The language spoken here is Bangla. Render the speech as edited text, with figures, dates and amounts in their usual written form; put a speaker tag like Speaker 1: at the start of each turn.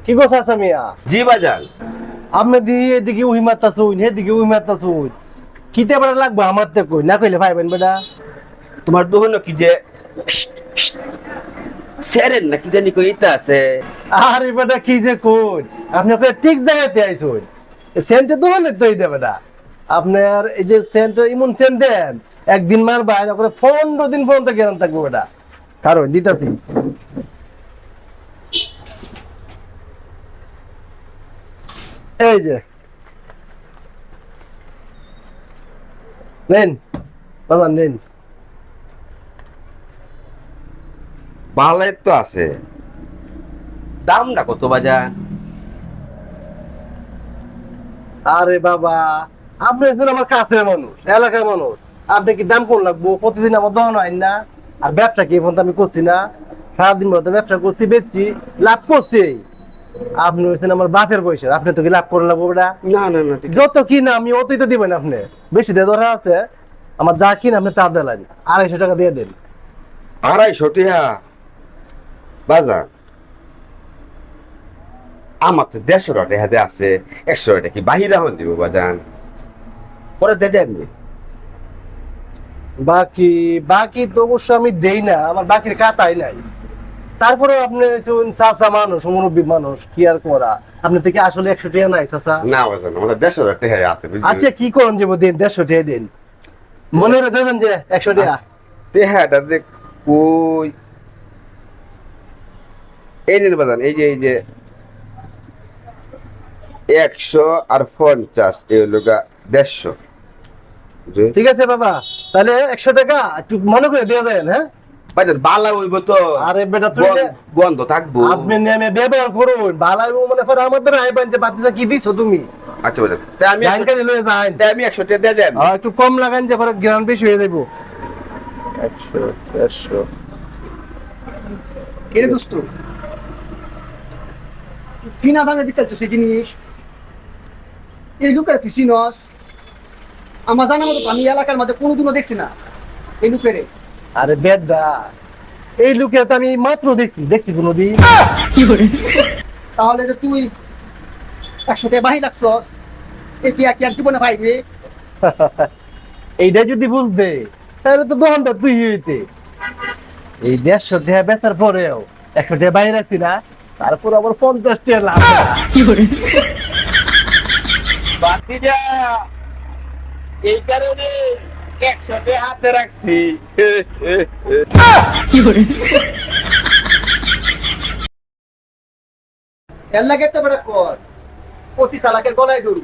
Speaker 1: কি গো চাচা মিয়া?
Speaker 2: জি বাজান।
Speaker 1: আপনি এদিকে উহি মারতাছুন, এদিকে উহি মারতাছুন। কিতে বেড়া লাগবো আমার তে কই না কইলে ভাইবেন বেটা।
Speaker 2: তোমার দোহন কি যে সেরেন না কি জানি কইতা আছে।
Speaker 1: আরে বেটা কি যে কই, আপনি ওকে ঠিক জায়গাতে আইছুন। সেন্টে তো হলে তো এইটা বেটা। আপনার এই যে সেন্ট ইমন সেন্ট দেন, একদিন মারবা ওকে 15 দিন পর্যন্ত গ্যারান্টি থাকবে বেটা। কারণ দিতাছি। এই যে নেন বাজান নেন।
Speaker 2: ভালো তো আছে, দামটা কত বাজান?
Speaker 1: আরে বাবা, আপনি হচ্ছেন আমার কাছের মানুষ, এলাকার মানুষ। আপনি কি দাম কোন লাগবো? প্রতিদিন আমার দহন হয় না। আর ব্যবসা কি এখন তো আমি করছি না, সারাদিন মতো ব্যবসা করছি, বেচছি, লাভ করছি। আপনি হচ্ছেন আমার বাপের বয়সের, আপনি তো কি লাভ করে লাগবো বেটা?
Speaker 2: না না না, ঠিক আছে।
Speaker 1: যত কিনা আমি অতই তো দিবেন আপনি। বেশি দিয়ে ধরা আছে, আমার যা কিনা আপনি তা দিলেন, 250 টাকা দিয়ে দেন।
Speaker 2: 250 টাকা বাজান? আমার তো 150 টাকা দিয়ে আছে, 100 টাকা কি বাহিরা হন দিব বাজান? পরে দিয়ে যাবি।
Speaker 1: বাকি বাকি তো অবশ্য আমি দেই না, আমার বাকির কাতাই নাই। তারপরে আপনি হচ্ছেন চাচা মানুষ, মুরব্বী মানুষ, কি আর করা। আপনি থেকে আসলে 100 টাকা নাই চাচা।
Speaker 2: না বাজান, আমাদের 150 টাকা আছে বুঝলি।
Speaker 1: আচ্ছা কি করেন যে দিন 150 টাকা দিন, মনে রেখে দেন যে 100 টাকা।
Speaker 2: টাকাটা যে কই এই নিন বাজান, এই যে 100 আর 50 এই হলো 150।
Speaker 1: ঠিক আছে বাবা, তাহলে 100 টাকা একটু মনে করে দিয়ে দেন। হ্যাঁ
Speaker 2: বাজান বালা হইব তো?
Speaker 1: আরে বেটা তুই
Speaker 2: গন্ধ থাকবো।
Speaker 1: আপনি নেমে ব্যবহার করুন, ভালো মনে করে আমাদের আইবেন যে বাতিটা কি দিছো তুমি।
Speaker 2: আচ্ছা বাজান, তাই আমি
Speaker 1: জানকারি লয়ে যান।
Speaker 2: 100 টাকা দিয়ে যাবেন।
Speaker 1: একটু কম লাগান যে পরে গ্রাম বেশি হয়ে যাইবো। 100 150
Speaker 3: কেরে দোস্ত, কি না দামে বিচারছো সেই জিনিস? এই লোকের তুই চিনস? আমার জানা মতো আমি এলাকার মধ্যে কোনোদিনও দেখছি না এই লোকেরে।
Speaker 1: আরে বেদা, এই লোকে তো আমি মাত্র দেখছি কোনোদিন।
Speaker 3: তাহলে যে তুই 100 টাকা বাহি লাগছস, এটি কি আর জীবনে পাইবে?
Speaker 1: এইটা যদি বুঝতে তাহলে তো দোকানটা তুই হইতে। এই 150 টাকা বেচার পরেও 100 টাকা বাইরে রাখছি না, তারপর আবার 50 টাকা লাভ।
Speaker 2: বাতিজা, এই কারণে 100 টাকা হাতে রাখছি।
Speaker 3: এর লাগে তো বড় কর, প্রতি চালাকের গলায় দড়ি।